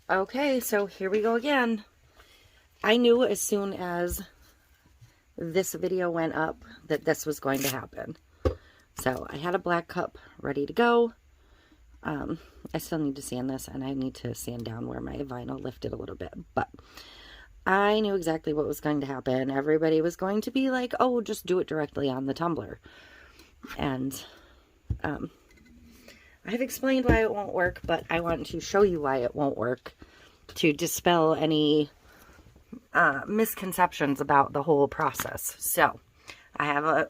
Okay, so here we go again. I knew as soon as this video went up that this was going to happen. So I had a black cup ready to go. I still need to sand this, and I need to sand down where my vinyl lifted a little bit, but I knew exactly what was going to happen. Everybody was going to be like, oh, just do it directly on the tumbler. And I've explained why it won't work, but I want to show you why it won't work to dispel any misconceptions about the whole process. So I have a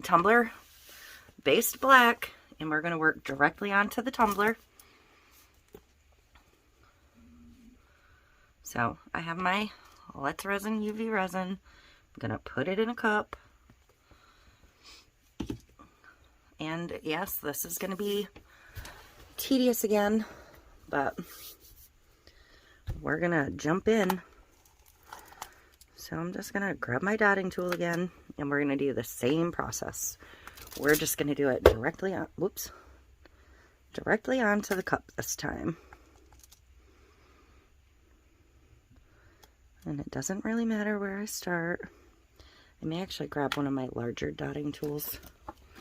tumbler based black, and we're going to work directly onto the tumbler. So I have my Let's Resin UV resin. I'm going to put it in a cup. And yes, this is going to be tedious again, but we're going to jump in. So I'm just going to grab my dotting tool again, and we're going to do the same process. We're just going to do it directly on, whoops, directly onto the cup this time. And it doesn't really matter where I start. I may actually grab one of my larger dotting tools.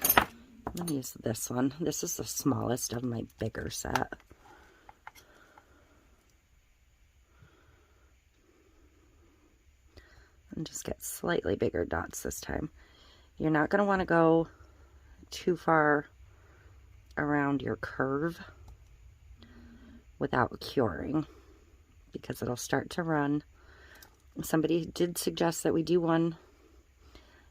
I'm going to use this one. This is the smallest of my bigger set. And just get slightly bigger dots this time. You're not going to want to go too far around your curve without curing, because it'll start to run. Somebody did suggest that we do one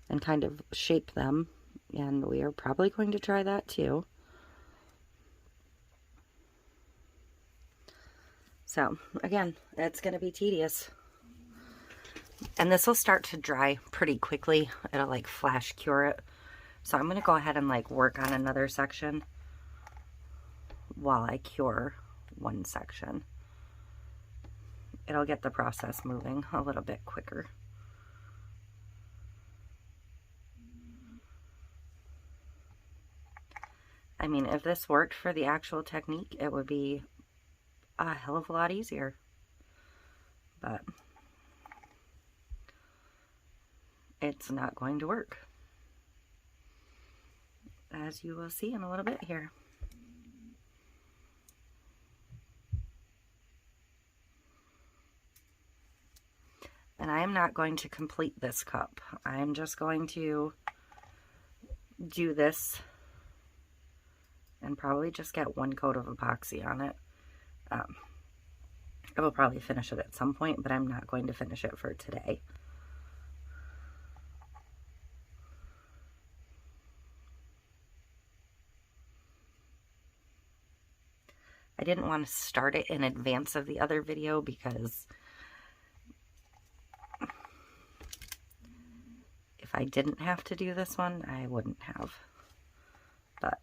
and kind of shape them, and we are probably going to try that too. So again, it's going to be tedious, and this will start to dry pretty quickly. It'll like flash cure it. So I'm going to go ahead and like work on another section while I cure one section. It'll get the process moving a little bit quicker. I mean, if this worked for the actual technique, it would be a hell of a lot easier. But it's not going to work, as you will see in a little bit here. And I am not going to complete this cup. I am just going to do this and probably just get one coat of epoxy on it. I will probably finish it at some point, but I'm not going to finish it for today. I didn't want to start it in advance of the other video because if I didn't have to do this one, I wouldn't have. But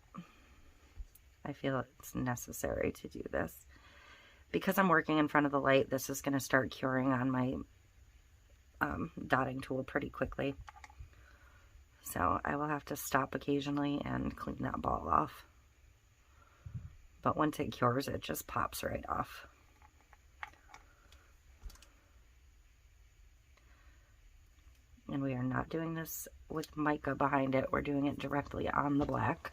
I feel it's necessary to do this. Because I'm working in front of the light, this is going to start curing on my dotting tool pretty quickly. So I will have to stop occasionally and clean that ball off. But once it cures, it just pops right off. And we are not doing this with mica behind it. We're doing it directly on the black.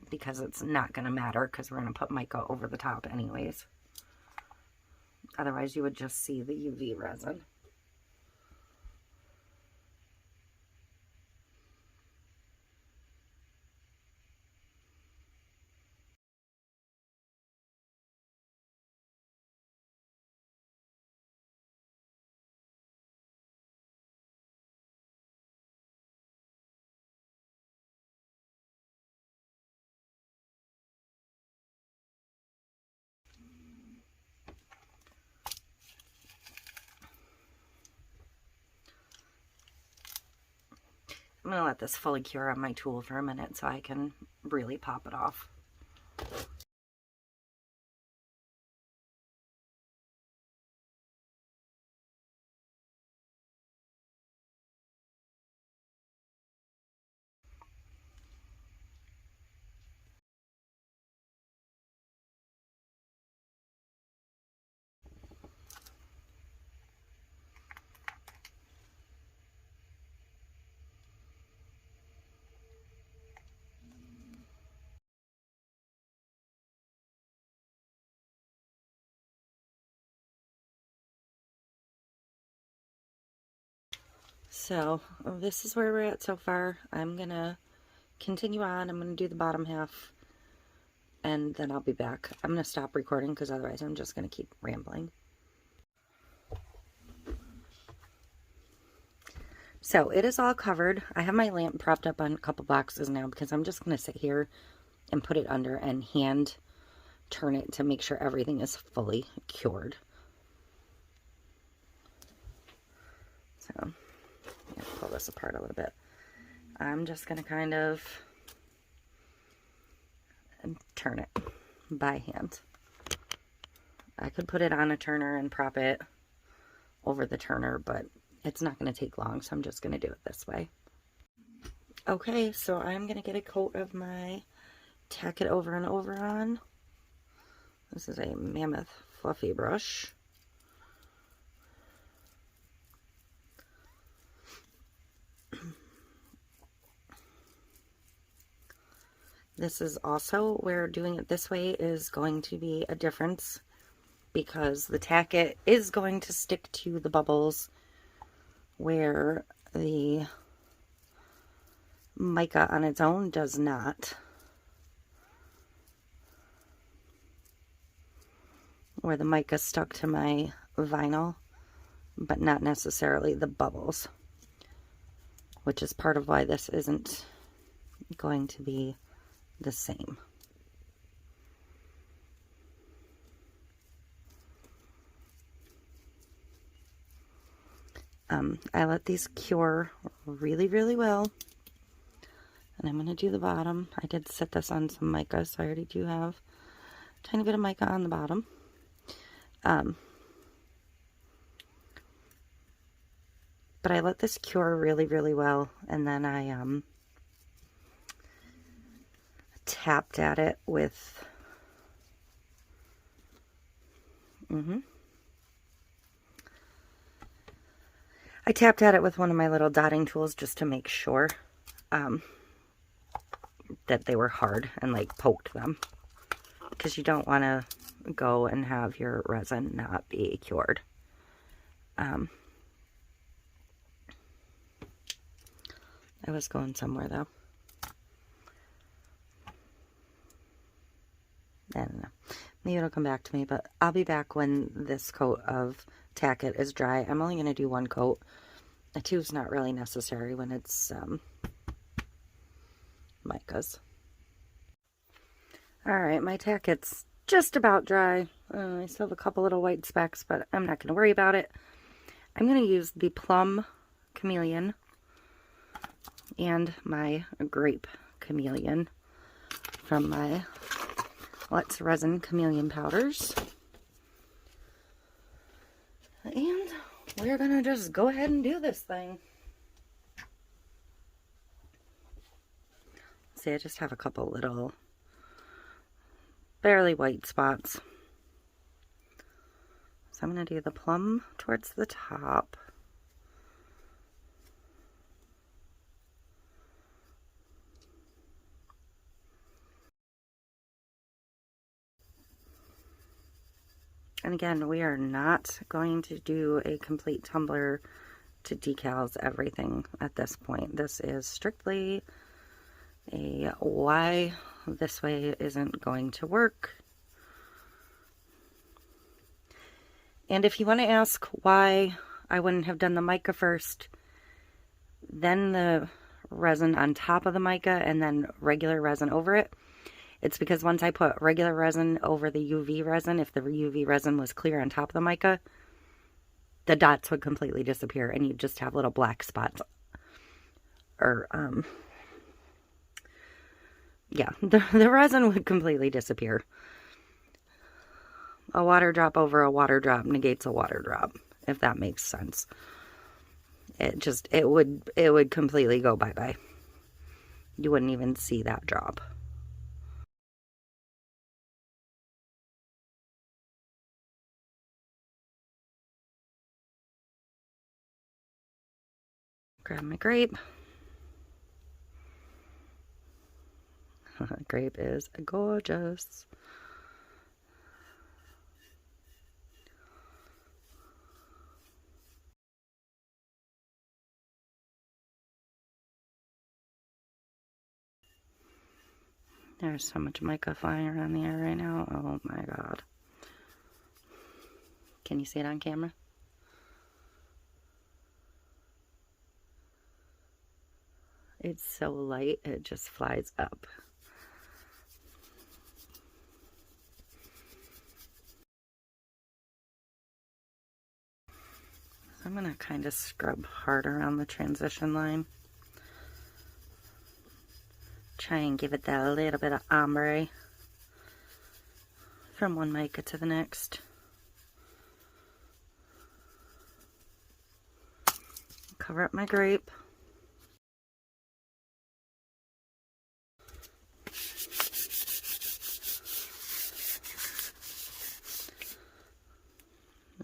Because it's not going to matter, because we're going to put mica over the top anyways. Otherwise, you would just see the UV resin. I'm going to let this fully cure on my tool for a minute so I can really pop it off. So this is where we're at so far. I'm gonna continue on. I'm gonna do the bottom half and then I'll be back. I'm gonna stop recording because otherwise I'm just gonna keep rambling. So it is all covered. I have my lamp propped up on a couple boxes now because I'm just gonna sit here and put it under and hand turn it to make sure everything is fully cured. So I'm gonna pull this apart a little bit. I'm just gonna kind of turn it by hand. I could put it on a turner and prop it over the turner, but it's not going to take long, so I'm just going to do it this way. Okay, so I'm going to get a coat of my Tack It Over and Over on. This is a Mammoth fluffy brush. This is also where doing it this way is going to be a difference because the Tack It is going to stick to the bubbles where the mica on its own does not. Where the mica stuck to my vinyl, but not necessarily the bubbles, which is part of why this isn't going to be the same. I let these cure really, really well. And I'm going to do the bottom. I did set this on some mica, so I already do have a tiny bit of mica on the bottom. But I let this cure really, really well. And then I tapped at it with... I tapped at it with one of my little dotting tools just to make sure that they were hard and like poked them, because you don't want to go and have your resin not be cured. I was going somewhere though. I don't know. Maybe it'll come back to me, but I'll be back when this coat of Tack It is dry. I'm only going to do one coat. A tube's not really necessary when it's micas. Alright, my Tack It's just about dry. I still have a couple little white specks, but I'm not going to worry about it. I'm going to use the Plum Chameleon and my Grape Chameleon from my Let's Resin Chameleon powders. And we're going to just go ahead and do this thing. See, I just have a couple little barely white spots. So I'm going to do the plum towards the top. And again, we are not going to do a complete tumbler to decals everything at this point. This is strictly a why this way isn't going to work. And if you want to ask why I wouldn't have done the mica first, then the resin on top of the mica, and then regular resin over it, it's because once I put regular resin over the UV resin, if the UV resin was clear on top of the mica, the dots would completely disappear and you'd just have little black spots. Or, yeah, the resin would completely disappear. A water drop over a water drop negates a water drop, if that makes sense. It would completely go bye-bye. You wouldn't even see that drop. Grab my grape. Grape is gorgeous. There's so much mica flying around the air right now. Oh my god. Can you see it on camera? It's so light, it just flies up. So I'm going to kind of scrub harder on the transition line. Try and give it that little bit of ombre from one mica to the next. Cover up my grape.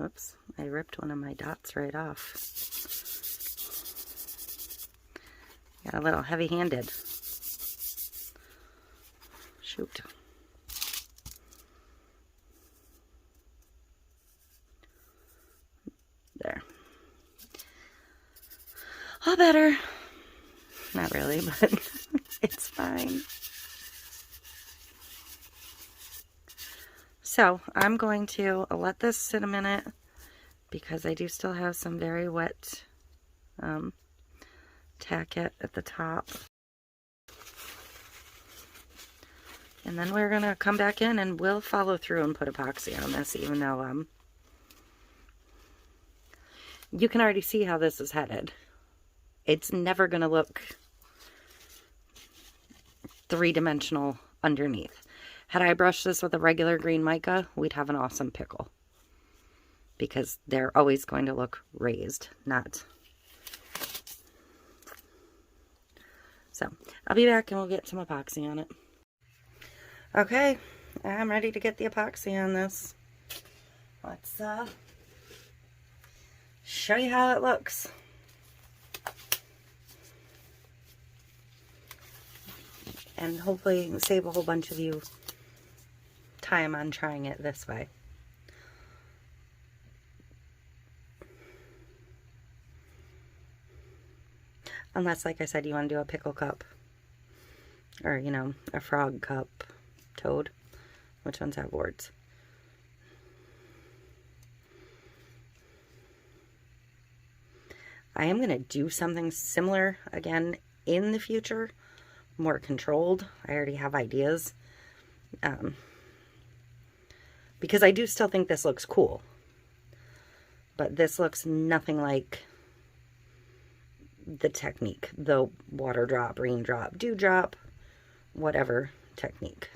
Oops, I ripped one of my dots right off. Got a little heavy-handed. Shoot. There. All better. Not really, but it's fine. So I'm going to let this sit a minute because I do still have some very wet tacket at the top. And then we're going to come back in and we'll follow through and put epoxy on this, even though you can already see how this is headed. It's never going to look three-dimensional underneath. Had I brushed this with a regular green mica, we'd have an awesome pickle. Because they're always going to look raised, not. So, I'll be back and we'll get some epoxy on it. Okay, I'm ready to get the epoxy on this. Let's show you how it looks. And hopefully save a whole bunch of you time on trying it this way. Unless, like I said, you want to do a pickle cup. Or, you know, a frog cup. Toad. Which ones have words? I am going to do something similar again in the future. More controlled. I already have ideas. Because I do still think this looks cool. But this looks nothing like the technique. The water drop, rain drop, dew drop, whatever technique.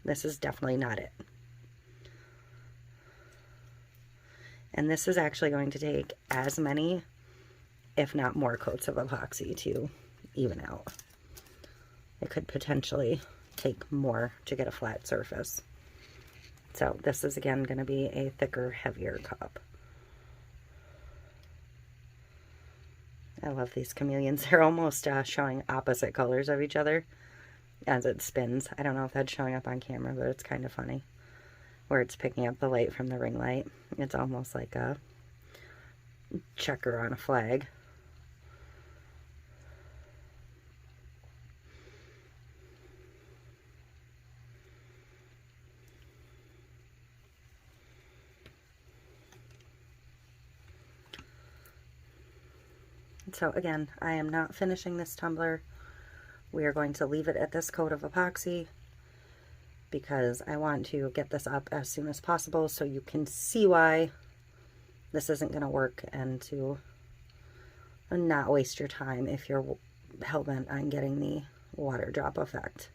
This is definitely not it. And this is actually going to take as many, if not more, coats of epoxy to even out. It could potentially take more to get a flat surface. So this is again going to be a thicker, heavier cup. I love these chameleons. They're almost showing opposite colors of each other as it spins. I don't know if that's showing up on camera, but it's kind of funny. Where it's picking up the light from the ring light. It's almost like a checker on a flag. So again, I am not finishing this tumbler. We are going to leave it at this coat of epoxy because I want to get this up as soon as possible so you can see why this isn't going to work and to not waste your time if you're hell-bent on getting the water drop effect.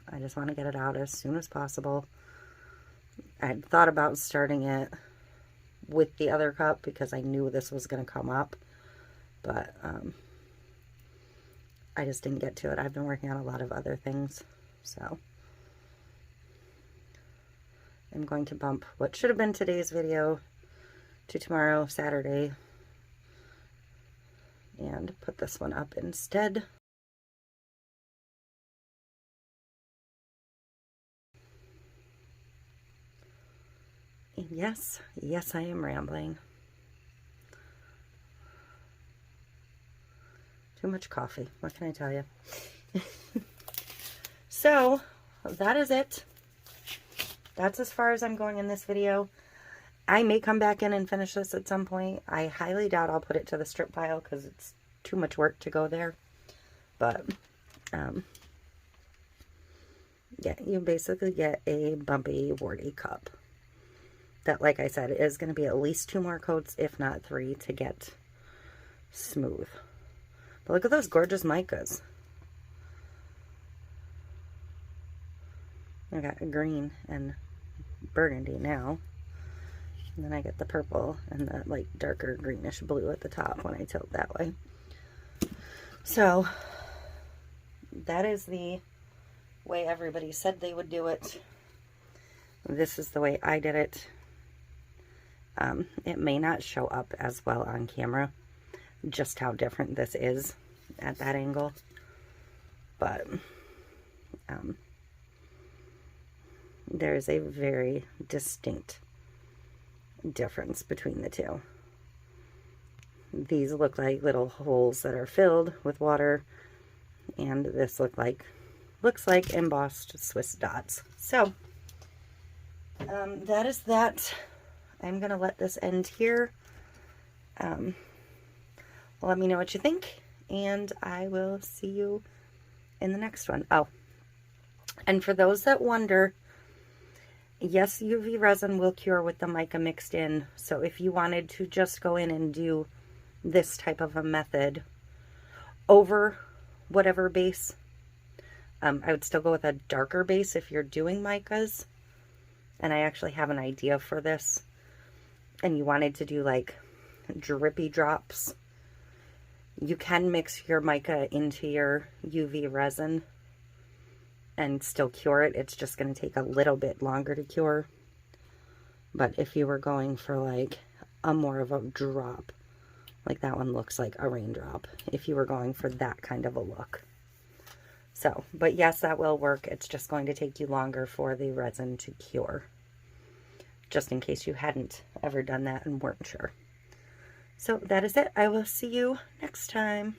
I just want to get it out as soon as possible. I had thought about starting it with the other cup because I knew this was going to come up, but I just didn't get to it. I've been working on a lot of other things, so I'm going to bump what should have been today's video to tomorrow, Saturday, and put this one up instead. And yes, I am rambling. Too much coffee. What can I tell you? So that is it. That's as far as I'm going in this video. I may come back in and finish this at some point. I highly doubt I'll put it to the strip pile because it's too much work to go there. But, yeah, you basically get a bumpy, warty cup. That, like I said, is going to be at least 2 more coats, if not 3, to get smooth. But look at those gorgeous micas. I got green and burgundy now. And then I get the purple and the like darker greenish blue at the top when I tilt that way. So that is the way everybody said they would do it. This is the way I did it. It may not show up as well on camera, just how different this is at that angle. But there's a very distinct difference between the two. These look like little holes that are filled with water, and this looks like embossed Swiss dots. So that is that. I'm gonna let this end here. Let me know what you think, and I will see you in the next one. Oh, and for those that wonder, yes, UV resin will cure with the mica mixed in. So if you wanted to just go in and do this type of a method over whatever base, I would still go with a darker base if you're doing micas. And I actually have an idea for this. And you wanted to do like drippy drops. You can mix your mica into your UV resin and still cure it. It's just going to take a little bit longer to cure. But if you were going for like a more of a drop, like that one looks like a raindrop, if you were going for that kind of a look. So, but yes, that will work. It's just going to take you longer for the resin to cure. Just in case you hadn't ever done that and weren't sure. So that is it. I will see you next time.